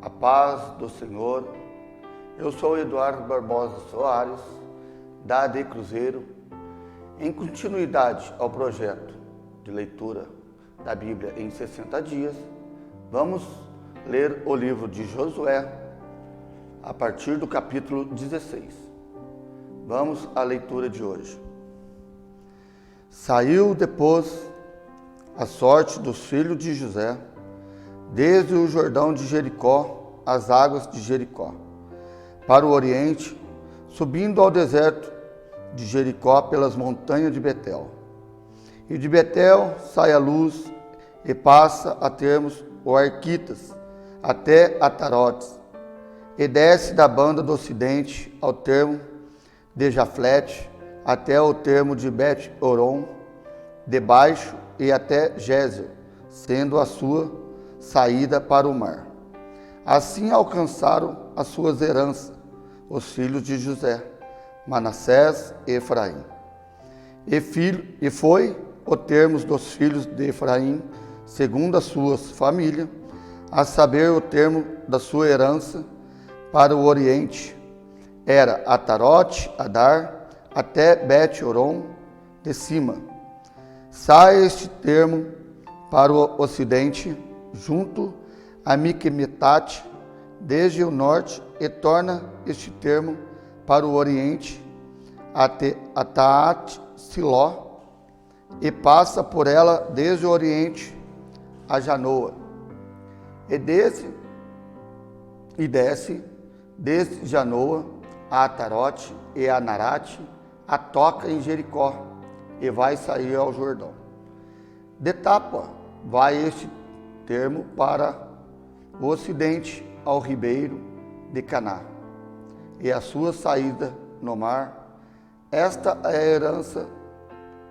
A paz do Senhor. Eu sou Eduardo Barbosa Soares, da AD Cruzeiro. Em continuidade ao projeto de leitura da Bíblia em 60 dias, vamos ler o livro de Josué a partir do capítulo 16. Vamos à leitura de hoje. Saiu depois a sorte dos filhos de José, desde o Jordão de Jericó, as águas de Jericó, para o oriente, subindo ao deserto de Jericó pelas montanhas de Betel. E de Betel sai a luz e passa a termos o Arquitas, até Atarotes, e desce da banda do ocidente ao termo de Jaflete, até o termo de Bet-Oron, de baixo e até Gézer, sendo a sua saída para o mar. Assim alcançaram as suas heranças, os filhos de José, Manassés e Efraim. E foi o termos dos filhos de Efraim, segundo as suas famílias, a saber o termo da sua herança para o oriente, era Atarote, Adar, até Bet-Oron de cima. Sai este termo para o ocidente, junto a Miquemetate, desde o norte, e torna este termo para o oriente, até Taat-Siló, e passa por ela desde o oriente a Janoa, e desce desde Janoa a Atarote e a Narate, a toca em Jericó, e vai sair ao Jordão. De Tápua vai este termo para o ocidente ao ribeiro de Caná, e a sua saída no mar. Esta é a herança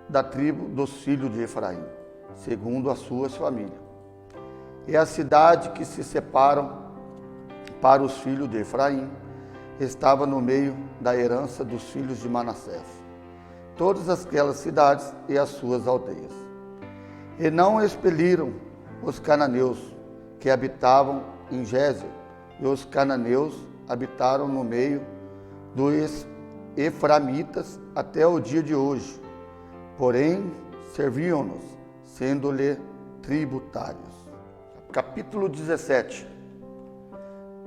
da tribo dos filhos de Efraim, segundo as suas famílias. E a cidade que se separam para os filhos de Efraim estava no meio da herança dos filhos de Manassés, todas aquelas cidades e as suas aldeias. E não expeliram os cananeus que habitavam em Gézer, e os cananeus habitaram no meio dos eframitas até o dia de hoje, porém serviam-nos, sendo-lhe tributários. Capítulo 17.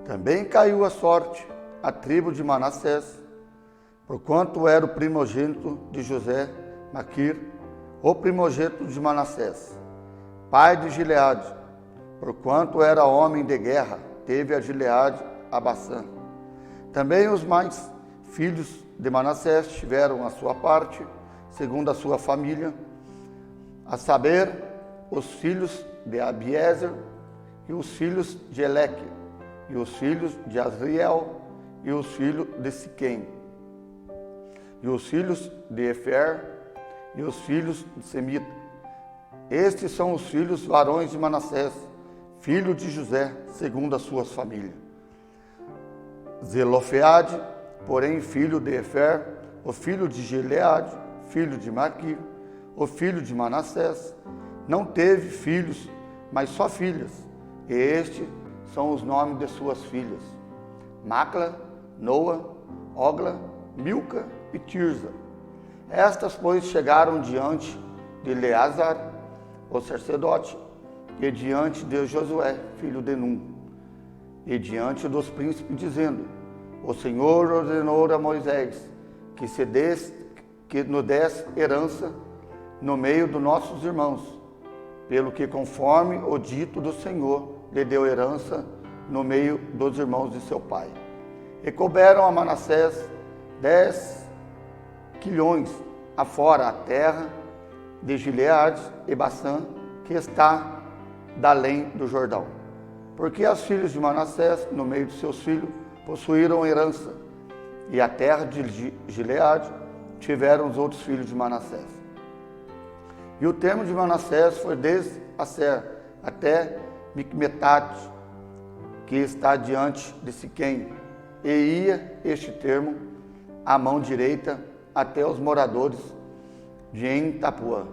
Também caiu a sorte a tribo de Manassés, porquanto era o primogênito de José, Maquir, o primogênito de Manassés, pai de Gileade, porquanto era homem de guerra, teve a Gileade a Bassã. Também os mais filhos de Manassés tiveram a sua parte, segundo a sua família, a saber, os filhos de Abiezer, e os filhos de Eleque, e os filhos de Asriel, e os filhos de Siquém, e os filhos de Efer, e os filhos de Semita. Estes são os filhos varões de Manassés, filho de José, segundo as suas famílias. Zelofeade, porém filho de Efer, o filho de Gileade, filho de Maquir, o filho de Manassés, não teve filhos, mas só filhas, e estes são os nomes de suas filhas: Macla, Noa, Ogla, Milca e Tirza. Estas, pois, chegaram diante de Eleazar, o sacerdote, e diante de Josué, filho de Num, e diante dos príncipes, dizendo: O Senhor ordenou a Moisés que nos desse herança no meio dos nossos irmãos, pelo que, conforme o dito do Senhor, lhe deu herança no meio dos irmãos de seu pai. E couberam a Manassés 10 quilhões afora a terra de Gileade e Bassã, que está da além do Jordão. Porque as filhas de Manassés, no meio de seus filhos, possuíram herança, e a terra de Gileade tiveram os outros filhos de Manassés. E o termo de Manassés foi desde Aser até Miquemetate, que está diante de Siquém, e ia este termo à mão direita até os moradores de Em-Tapuã.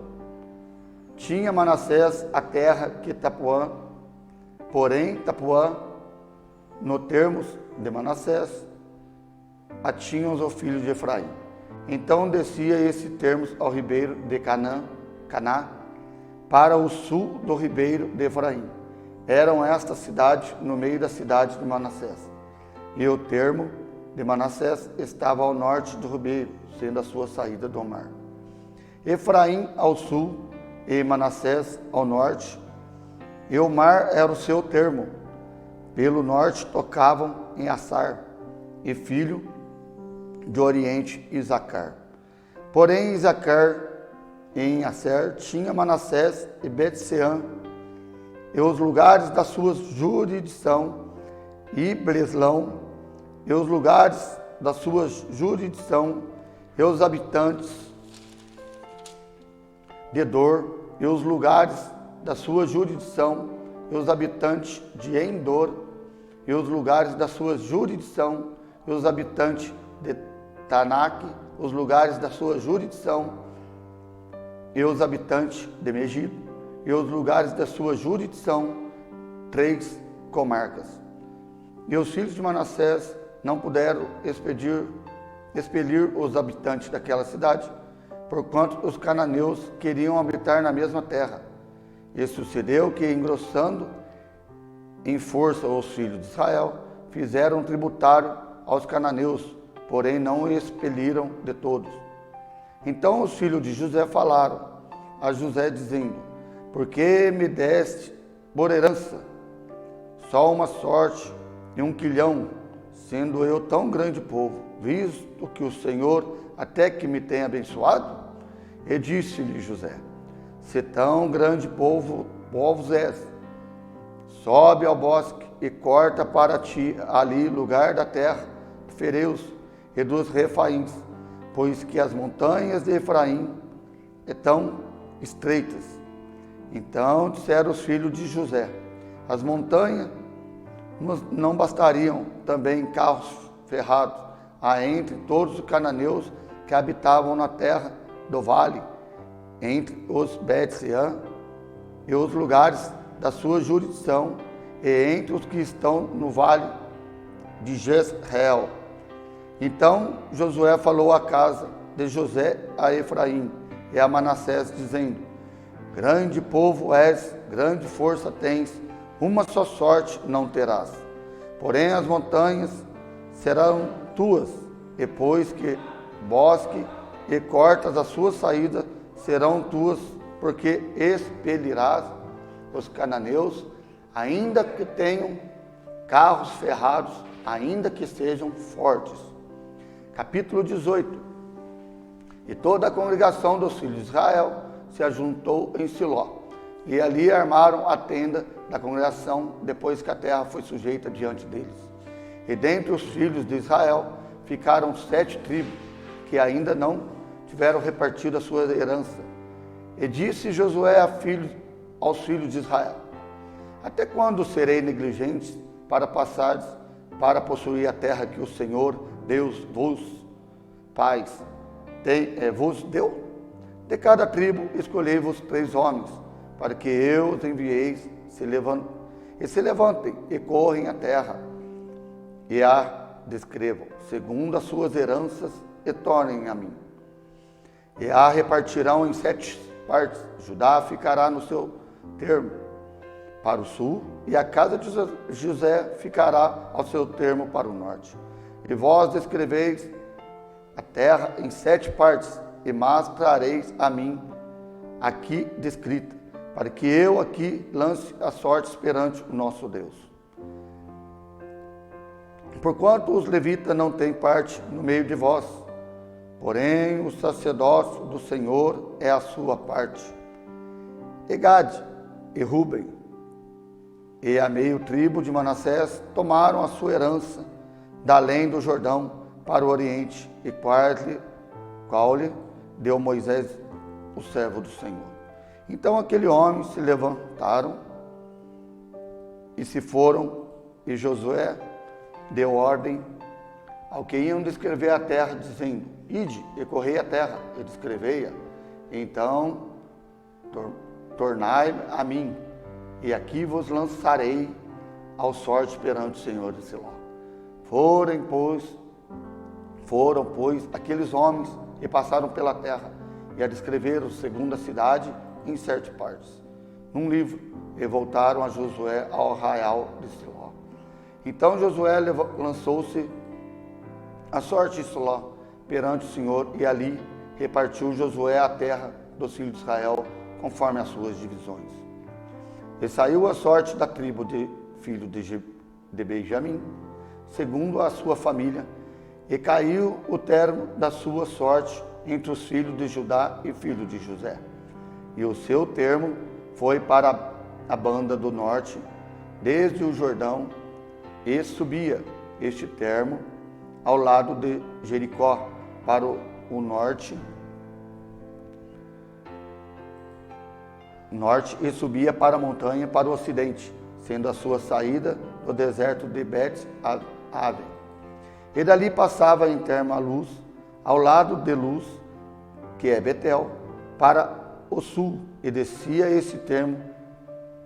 Tinha Manassés a terra que Tapuã, porém Tapuã no termos de Manassés, atinham os filhos de Efraim. Então descia esse termos ao ribeiro de Caná, para o sul do ribeiro de Efraim. Eram estas cidades no meio da cidade de Manassés. E o termo de Manassés estava ao norte do ribeiro, sendo a sua saída do mar. Efraim ao sul e Manassés ao norte, e o mar era o seu termo. Pelo norte tocavam em Assar, e filho de oriente Isacar. Porém Isacar em Asser tinha Manassés e Bet-sean, e os lugares da sua jurisdição, e Breslão, e os lugares da sua jurisdição, e os habitantes de Dor, e os lugares da sua jurisdição, e os habitantes de Endor, e os lugares da sua jurisdição, e os habitantes de Tanak, os lugares da sua jurisdição, e os habitantes de Megido, e os lugares da sua jurisdição, 3 comarcas. E os filhos de Manassés não puderam expelir os habitantes daquela cidade, porquanto os cananeus queriam habitar na mesma terra. E sucedeu que, engrossando em força os filhos de Israel, fizeram tributário aos cananeus, porém não o expeliram de todos. Então os filhos de José falaram a José, dizendo: por que me deste por herança só uma sorte e um quilhão, sendo eu tão grande povo, visto que o Senhor até que me tem abençoado? E disse-lhe José: se tão grande povos és, sobe ao bosque e corta para ti ali lugar da terra de Fereus e dos Refaíns, pois que as montanhas de Efraim estão estreitas. Então disseram os filhos de José: as montanhas não bastariam também carros ferrados a entre todos os cananeus que habitavam na terra do vale, entre os Bet-sean e os lugares da sua jurisdição, e entre os que estão no vale de Jezreel. Então Josué falou à casa de José a Efraim e a Manassés, dizendo: grande povo és, grande força tens, uma só sorte não terás. Porém as montanhas serão tuas, depois que bosque e cortas a sua saída serão tuas, porque expelirás os cananeus, ainda que tenham carros ferrados, ainda que sejam fortes. Capítulo 18. E toda a congregação dos filhos de Israel se ajuntou em Siló, e ali armaram a tenda da congregação, depois que a terra foi sujeita diante deles. E dentre os filhos de Israel ficaram 7 tribos, que ainda não tiveram repartido a sua herança. E disse Josué aos filhos de Israel: até quando serei negligente para passares para possuir a terra que o Senhor Deus vos deu? De cada tribo escolhei-vos 3 homens, para que eu os envieis, se levantem e correm a terra, e a descrevam, segundo as suas heranças, e tornem a mim. E a repartirão em 7 partes. Judá ficará no seu termo para o sul, e a casa de José ficará ao seu termo para o norte. E vós descreveis a terra em 7 partes, e mas trareis a mim aqui descrita, para que eu aqui lance as sortes perante o nosso Deus. Porquanto os levitas não têm parte no meio de vós, porém o sacerdócio do Senhor é a sua parte. E Gade e Ruben e a meio tribo de Manassés tomaram a sua herança da além do Jordão para o oriente, e qual lhe deu Moisés, o servo do Senhor. Então aquele homem se levantaram e se foram, e Josué deu ordem ao que iam descrever a terra, dizendo: ide e correi a terra, e descrevei-a. Então tornai a mim, e aqui vos lançarei ao sorte perante o Senhor de Siló. Foram, pois, aqueles homens que passaram pela terra e a descreveram segundo a cidade em certas partes, num livro, e voltaram a Josué ao arraial de Siló. Então Josué lançou-se a sorte de Siló perante o Senhor, e ali repartiu Josué a terra dos filhos de Israel, conforme as suas divisões. E saiu a sorte da tribo de filho de Benjamim, segundo a sua família, e caiu o termo da sua sorte entre os filhos de Judá e filhos de José. E o seu termo foi para a banda do norte, desde o Jordão, e subia este termo ao lado de Jericó, para o norte, e subia para a montanha para o ocidente, sendo a sua saída do deserto de Bet-Aven. E dali passava em termo a Luz, ao lado de Luz, que é Betel, para o sul, e descia esse termo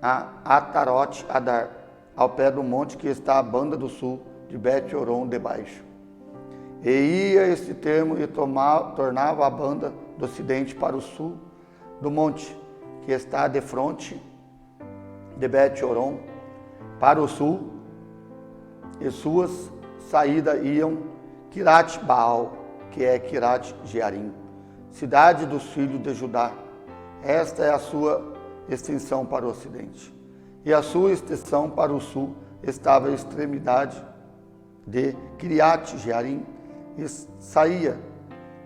a Atarote Adar, ao pé do monte que está à banda do sul de Bet-Horon de baixo. E ia esse termo e tornava a banda do ocidente para o sul do monte, que está de fronte de Bet-Horon, para o sul, e suas saídas iam Quirat-Baal, que é Quirat-Jearim, cidade dos filhos de Judá. Esta é a sua extensão para o ocidente. E a sua extensão para o sul estava à extremidade de Quirat-Jearim, e saía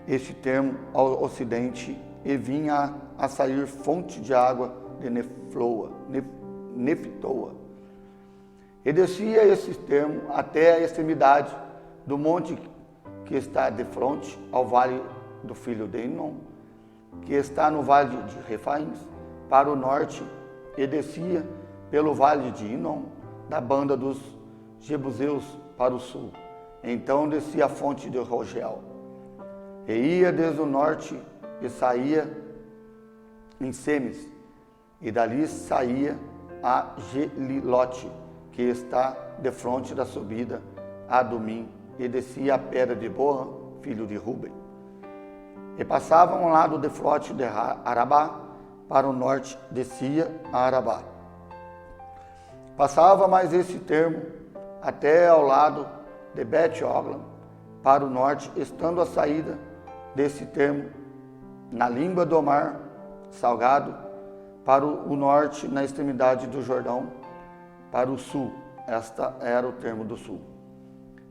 este termo ao ocidente, e vinha a sair fonte de água de Neftoa. E descia esse termo até a extremidade do monte que está de frente ao vale do filho de Inom, que está no vale de Refaíns, para o norte, e descia pelo vale de Inom, da banda dos Jebuseus, para o sul. Então descia a fonte de Rogel, e ia desde o norte, e saía em Semes, e dali saía a Gelilote, que está de fronte da subida a Dumim, e descia a pedra de Boan, filho de Ruben. E passava ao lado de fronte de Arabá, para o norte descia a Arabá. Passava mais esse termo até ao lado de Bet-Ogla, para o norte, estando a saída desse termo na língua do mar Salgado, para o norte, na extremidade do Jordão, para o sul. Esta era o termo do sul.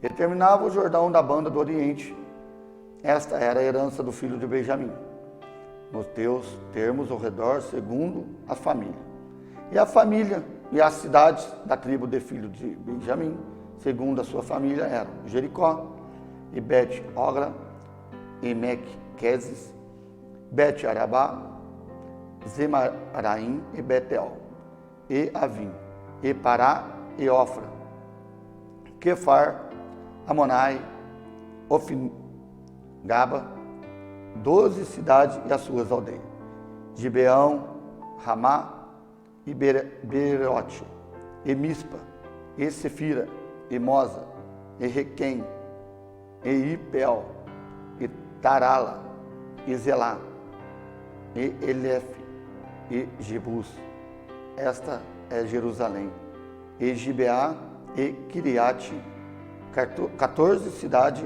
E terminava o Jordão da banda do oriente. Esta era a herança do filho de Benjamim, nos teus termos ao redor, segundo as famílias. E a família e as cidades da tribo de filho de Benjamim, segundo a sua família, eram Jericó, e Bet-Ogla, e Mequeses, Bet-Arabá, Zemaraim, e Betel, e Avim, e Pará, e Ofra, Quefar, Amonai, Ofingaba, 12 cidades e as suas aldeias, Gibeão, Ramá, e Beerote, e Mispa, e Sefira, e Mosa, e Requém, e Ipel, e Tarala, e Zelá, e Elefe, e Jebus. Esta é Jerusalém, e Gibeá, e Quiriate, 14 cidades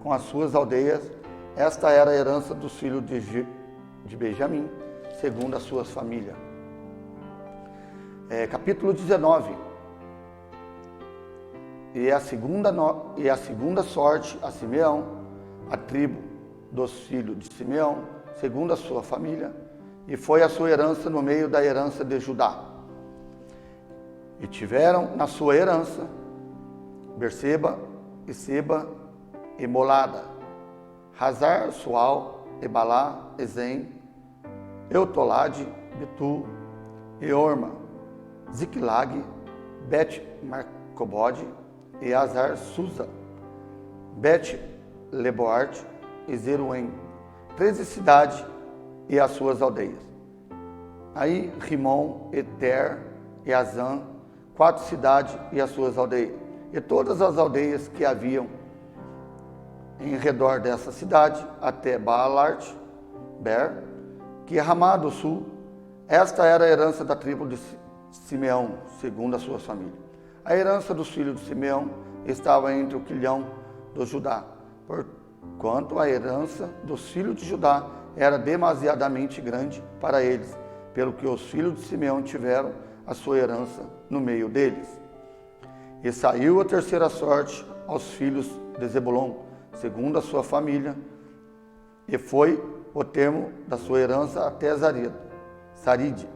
com as suas aldeias. Esta era a herança dos filhos de Benjamim, segundo as suas famílias. Capítulo 19. E a segunda sorte a Simeão, a tribo dos filhos de Simeão, segundo a sua família, e foi a sua herança no meio da herança de Judá. E tiveram na sua herança Berseba, e Seba, e Molada, Hazar, Sual, Ebalá, Ezem, Eutolade, Betu, e Orma, Ziklag, Bet-Marcobode, e Azar, Susa, Bet-Leboarte, e Zeruém, 13 cidades e as suas aldeias. Aí Rimon, Eter, e Azã, 4 cidades e as suas aldeias. E todas as aldeias que haviam em redor dessa cidade, até Baalart, Ber, que é Ramá do sul. Esta era a herança da tribo de Simeão, segundo as suas famílias. A herança dos filhos de Simeão estava entre o quilhão do Judá, porquanto a herança dos filhos de Judá era demasiadamente grande para eles, pelo que os filhos de Simeão tiveram a sua herança no meio deles. E saiu a terceira sorte aos filhos de Zebulon, segundo a sua família, e foi o termo da sua herança até Saride.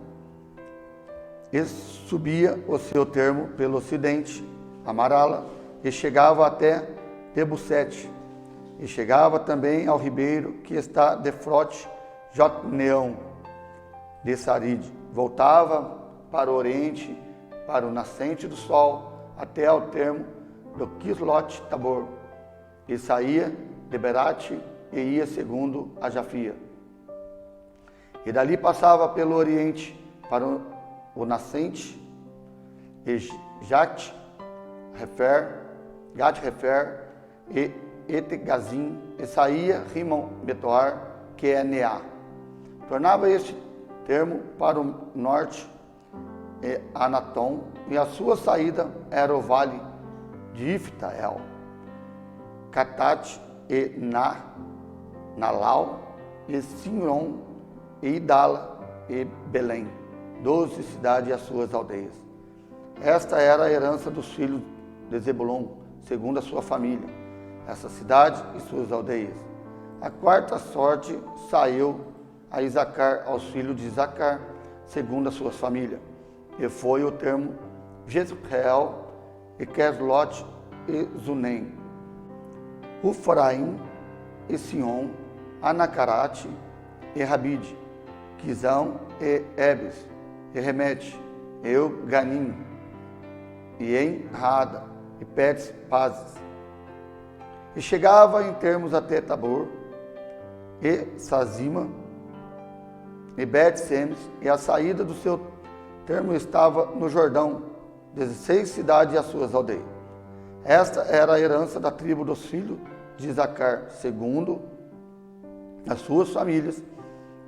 E subia o seu termo pelo ocidente, Amarala, e chegava até Tebusete, e chegava também ao ribeiro que está de frote Jotneão de Saride. Voltava para o oriente, para o nascente do sol, até ao termo do Quislot Tabor, e saía de Berate e ia segundo a Jafia. E dali passava pelo oriente para o nascente, e Gat-Refer e Etegazim, e saía Rimon Betoar, que é Neá. Tornava este termo para o norte e Anatom, e a sua saída era o vale de Iftael, Catate e Nalau, e Sinron, e Idala, e Belém, 12 cidades e as suas aldeias. Esta era a herança dos filhos de Zebulon, segundo a sua família, essa cidade e suas aldeias. A quarta sorte saiu a Isacar, aos filhos de Isacar, segundo as suas famílias, e foi o termo Jezreel, e Keslot, e Zunem, Ufraim, e Sion, Anacarate, e Rabide, Quizão, e Ebes, e Remete, e Ganim, e Enrada, e Petes Pazes. E chegava em termos até Tabor, e Sazima, e Bet-Semes, e a saída do seu termo estava no Jordão, 16 cidades e as suas aldeias. Esta era a herança da tribo dos filhos de Isacar, segundo as suas famílias,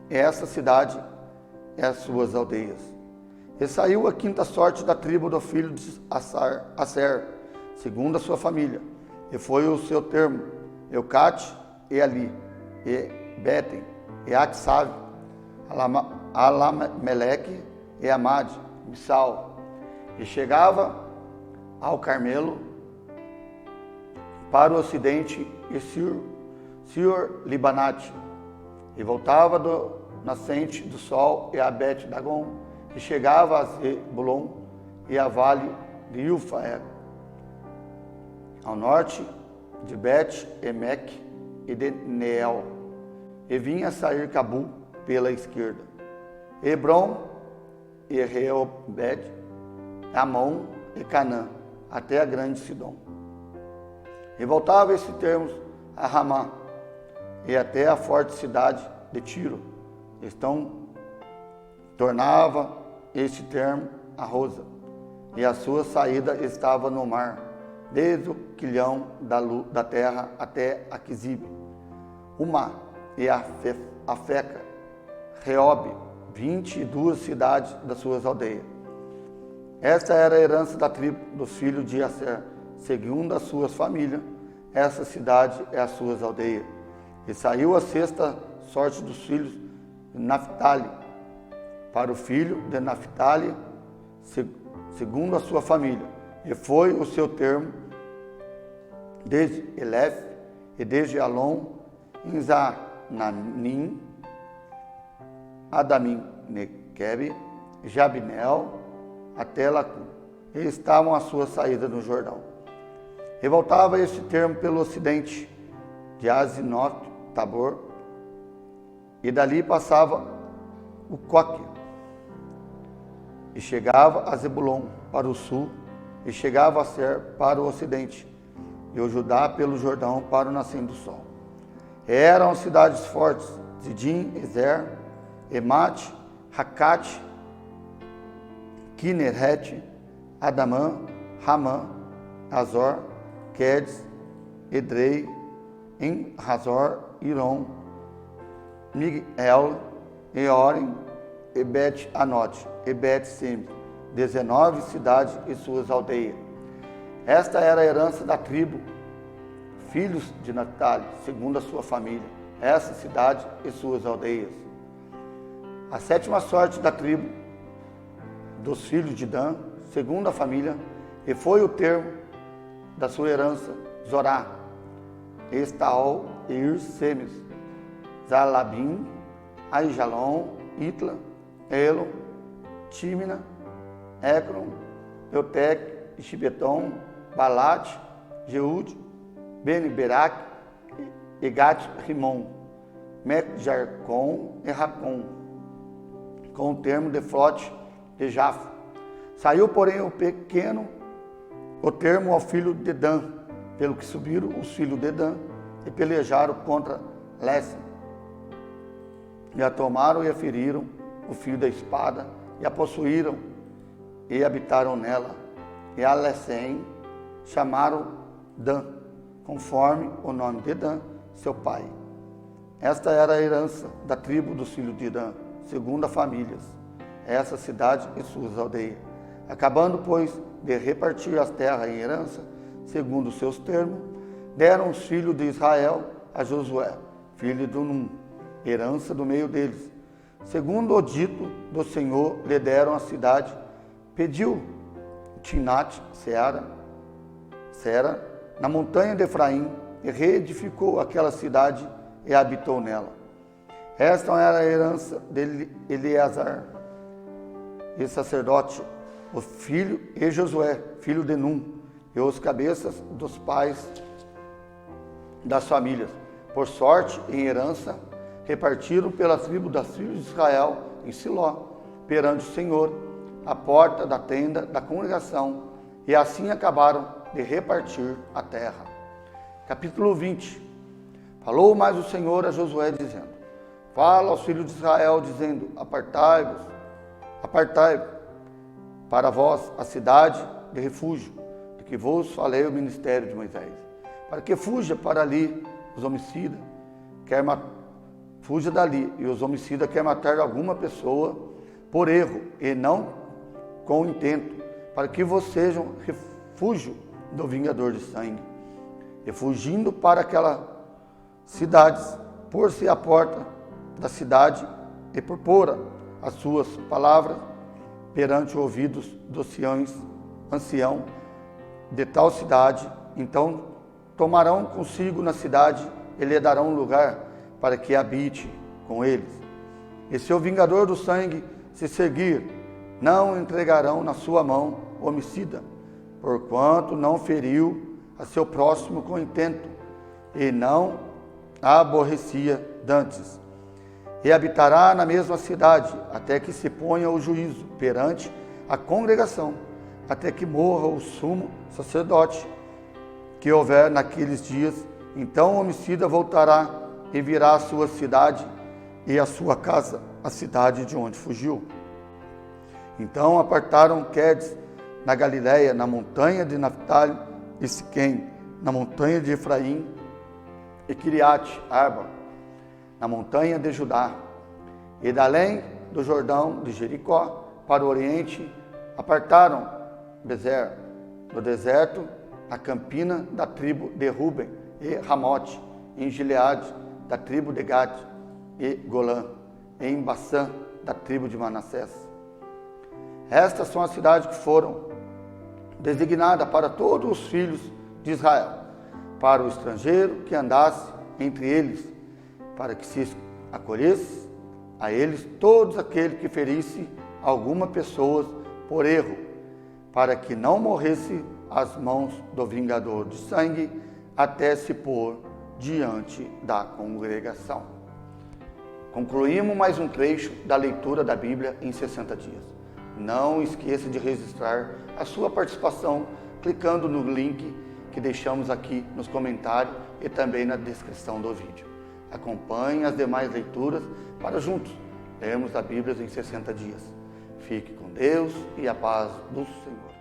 e essa cidade e as suas aldeias. E saiu a quinta sorte da tribo do filho de Aser, segundo a sua família, e foi o seu termo, Eucate e Ali, e Betem, e Aksav, Alameleque, e Amad, Missal, e chegava ao Carmelo, para o ocidente, e Sior-Libanate, e voltava do nascente do sol, e a Bet-Dagon, e chegava a Zebulon, e a vale de Ilfael, ao norte de Bet-Emek e de Neel, e vinha sair Cabu pela esquerda, Hebron e Reobed, Amon e Canã, até a grande Sidom. E voltava esse termo a Ramá, e até a forte cidade de Tiro. Tornava este termo a Rosa, e a sua saída estava no mar, desde o quilhão da terra até Aquisibe, Umá e a Feca, Reobe, 22 cidades das suas aldeias. Esta era a herança da tribo dos filhos de Aser, segundo as suas famílias, essa cidade e as suas aldeias. E saiu a sexta sorte dos filhos de Naphtali, para o filho de Naphtali, segundo a sua família, e foi o seu termo desde Elef e desde Alon, Inzananim, Adamim, Nequebe, Jabinel, até Lacum, e estavam à sua saída no Jordão. E voltava este termo pelo ocidente, de Azinot, Tabor, e dali passava o Coque, e chegava a Zebulon para o sul, e chegava a Ser para o ocidente, e o Judá pelo Jordão para o nascente do sol. Eram cidades fortes, Zidim, Ezer, Emate, Hakate, Kineret, Adamã, Ramã, Azor, Quedes, Edrei, em Razor, Irom, Miguel, Eorim, e Bet-Anote, e Bet-Sem, 19 cidades e suas aldeias. Esta era a herança da tribo, filhos de Naphtali, segundo a sua família, essa cidade e suas aldeias. A sétima sorte da tribo dos filhos de Dan, segundo a família, e foi o termo da sua herança, Zorá, Estaol, Ir, Semes, Zalabim, Aijalon, Itla, Elon, Tímina, Ecron, Eutec, Shibeton, Balat, Jeúde, Beni-Berac, Egat, Rimon, Mecjarcon e Racon, com o termo de Flote de Jafo. Saiu, porém, o termo ao filho de Dan, pelo que subiram os filhos de Dan e pelejaram contra Lessem. E a tomaram e a feriram o fio da espada, e a possuíram e habitaram nela. E a Lessem chamaram Dan, conforme o nome de Dan, seu pai. Esta era a herança da tribo dos filhos de Dan, segundo as famílias, essa cidade e suas aldeias. Acabando, pois, de repartir as terras em herança, segundo os seus termos, deram os filhos de Israel a Josué, filho de Num, herança do meio deles. Segundo o dito do Senhor, lhe deram a cidade, pediu Timnat Sera, na montanha de Efraim, e reedificou aquela cidade e habitou nela. Esta era a herança de Eleazar, e sacerdote, o filho, e Josué, filho de Num, e os cabeças dos pais das famílias. Por sorte, em herança, repartiram pela tribo das filhas de Israel em Siló, perante o Senhor, à porta da tenda da congregação, e assim acabaram de repartir a terra. Capítulo 20. Falou mais o Senhor a Josué, dizendo: Fala aos filhos de Israel, dizendo: Apartai-vos para vós a cidade de refúgio, de que vos falei o ministério de Moisés, para que fuja para ali os homicidas, fuja dali, e os homicidas quer matar alguma pessoa por erro, e não com intento, para que vos sejam refúgio do vingador de sangue. E fugindo para aquelas cidades, pôr-se à porta da cidade, e por pôr as suas palavras perante os ouvidos dos ancião de tal cidade, então tomarão consigo na cidade e lhe darão um lugar para que habite com eles. E se o vingador do sangue se seguir, não entregarão na sua mão homicida, porquanto não feriu a seu próximo com intento, e não a aborrecia dantes. E habitará na mesma cidade, até que se ponha o juízo perante a congregação, até que morra o sumo sacerdote que houver naqueles dias. Então o homicida voltará e virá à sua cidade e à sua casa, a cidade de onde fugiu. Então apartaram Quedes na Galiléia, na montanha de Naphtali, e Siquém, na montanha de Efraim, e Kiriate Arba, na montanha de Judá, e da além do Jordão de Jericó para o oriente, apartaram Bezer, do deserto, a campina da tribo de Ruben, e Ramote, em Gileade, da tribo de Gad, e Golã, em Bassã, da tribo de Manassés. Estas são as cidades que foram designadas para todos os filhos de Israel, para o estrangeiro que andasse entre eles, para que se acolhesse a eles todos aqueles que ferisse alguma pessoa por erro, para que não morresse às mãos do vingador de sangue, até se pôr diante da congregação. Concluímos mais um trecho da leitura da Bíblia em 60 dias. Não esqueça de registrar a sua participação clicando no link que deixamos aqui nos comentários e também na descrição do vídeo. Acompanhe as demais leituras para juntos lermos a Bíblia em 60 dias. Fique com Deus e a paz do Senhor.